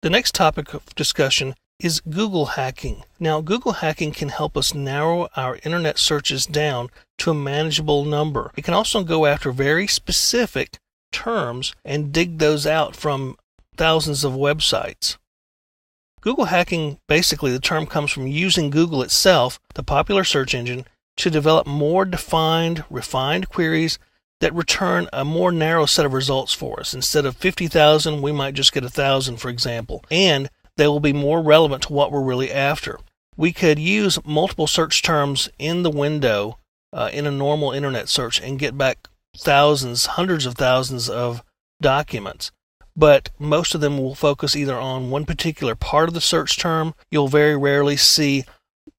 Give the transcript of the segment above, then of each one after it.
The next topic of discussion is Google hacking. Now, Google hacking can help us narrow our internet searches down to a manageable number. It can also go after very specific terms and dig those out from thousands of websites. Google hacking, basically the term comes from using Google itself, the popular search engine, to develop more defined, refined queries that return a more narrow set of results for us. Instead of 50,000, we might just get 1,000, for example, and they will be more relevant to what we're really after. We could use multiple search terms in the window in a normal internet search and get back thousands, hundreds of thousands of documents. But most of them will focus either on one particular part of the search term. You'll very rarely see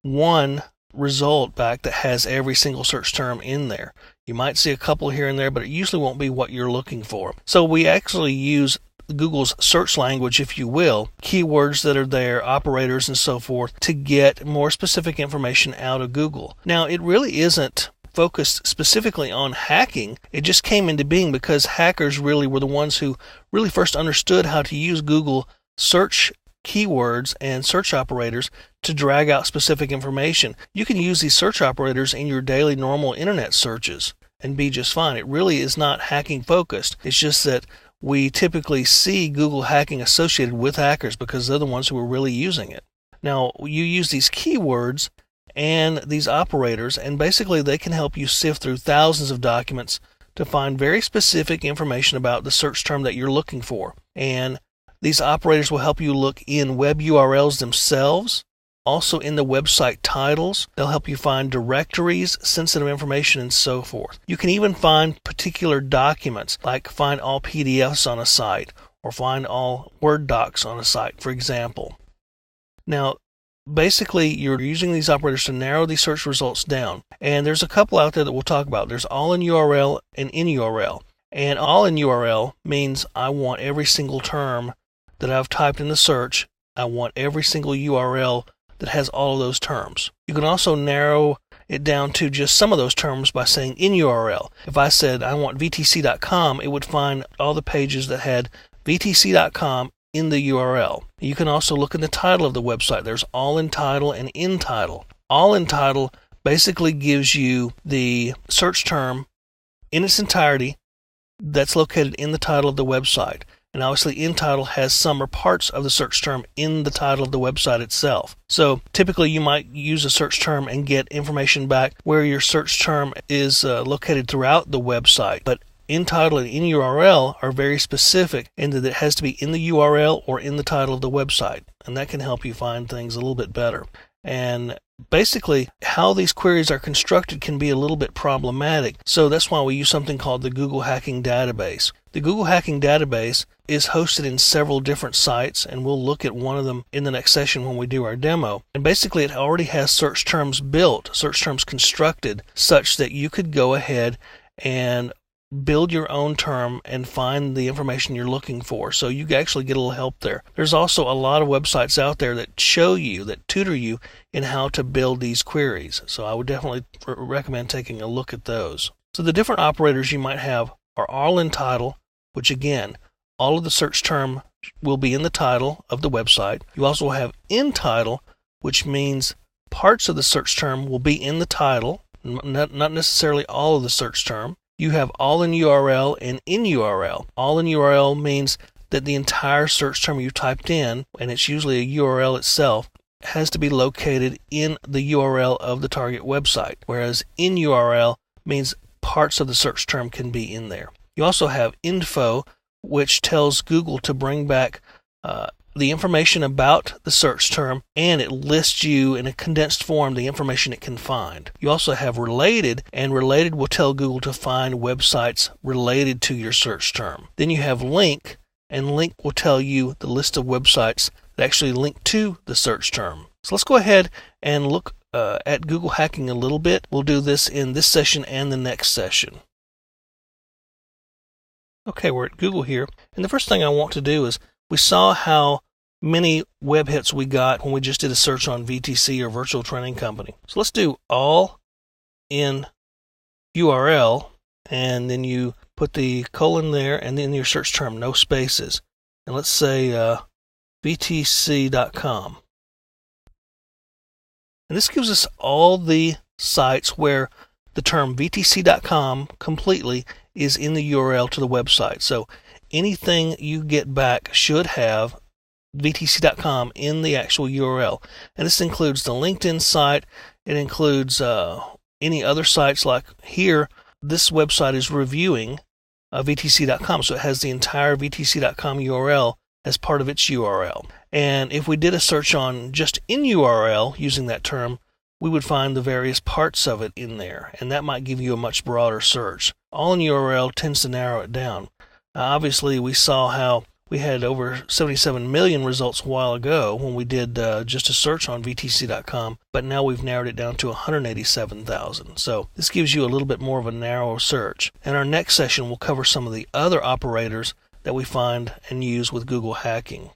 one result back that has every single search term in there. You might see a couple here and there, but it usually won't be what you're looking for. So we actually use Google's search language, if you will, keywords that are there, operators and so forth, to get more specific information out of Google. Now, it really isn't focused specifically on hacking. It just came into being because hackers really were the ones who really first understood how to use Google search keywords and search operators to drag out specific information. You can use these search operators in your daily normal internet searches and be just fine. It really is not hacking focused. It's just that we typically see Google hacking associated with hackers because they're the ones who are really using it. Now, you use these keywords and these operators, and basically they can help you sift through thousands of documents to find very specific information about the search term that you're looking for. And these operators will help you look in web URLs themselves, also in the website titles. They'll help you find directories, sensitive information, and so forth. You can even find particular documents, like find all PDFs on a site, or find all Word docs on a site, for example. Now, basically, you're using these operators to narrow these search results down. And there's a couple out there that we'll talk about. There's all in URL and in URL. And all in URL means I want every single term that I've typed in the search. I want every single URL that has all of those terms. You can also narrow it down to just some of those terms by saying in URL. If I said I want VTC.com, it would find all the pages that had VTC.com in the URL. You can also look in the title of the website. There's all in title and in title. All in title basically gives you the search term in its entirety that's located in the title of the website. And obviously in title has some or parts of the search term in the title of the website itself. So typically you might use a search term and get information back where your search term is located throughout the website. But in title and in URL are very specific in that it has to be in the URL or in the title of the website. And that can help you find things a little bit better. And basically, how these queries are constructed can be a little bit problematic. So that's why we use something called the Google Hacking Database. The Google Hacking Database is hosted in several different sites, and we'll look at one of them in the next session when we do our demo. And basically, it already has search terms built, search terms constructed, such that you could go ahead and build your own term and find the information you're looking for. So you actually get a little help there. There's also a lot of websites out there that show you, that tutor you in how to build these queries. So I would definitely recommend taking a look at those. So the different operators you might have are all in title, which again, all of the search term will be in the title of the website. You also have in title, which means parts of the search term will be in the title, not necessarily all of the search term. You have all in URL and in URL. All in URL means that the entire search term you typed in, and it's usually a URL itself, has to be located in the URL of the target website, whereas in URL means parts of the search term can be in there. You also have info, which tells Google to bring back the information about the search term, and it lists you in a condensed form the information it can find. You also have related, and related will tell Google to find websites related to your search term. Then you have link, and link will tell you the list of websites that actually link to the search term. So let's go ahead and look at Google hacking a little bit. We'll do this in this session and the next session. Okay, we're at Google here, and the first thing I want to do is we saw how many web hits we got when we just did a search on VTC or Virtual Training Company. So let's do all in URL, and then you put the colon there, and then your search term, no spaces. And let's say VTC.com. And this gives us all the sites where the term VTC.com completely is in the URL to the website. So anything you get back should have VTC.com in the actual URL. And this includes the LinkedIn site. It includes any other sites like here. This website is reviewing VTC.com, so it has the entire VTC.com URL as part of its URL. And if we did a search on just in URL using that term, we would find the various parts of it in there, and that might give you a much broader search. All in URL tends to narrow it down. Obviously, we saw how we had over 77 million results a while ago when we did just a search on VTC.com, but now we've narrowed it down to 187,000. So this gives you a little bit more of a narrow search. In our next session, we'll cover some of the other operators that we find and use with Google hacking.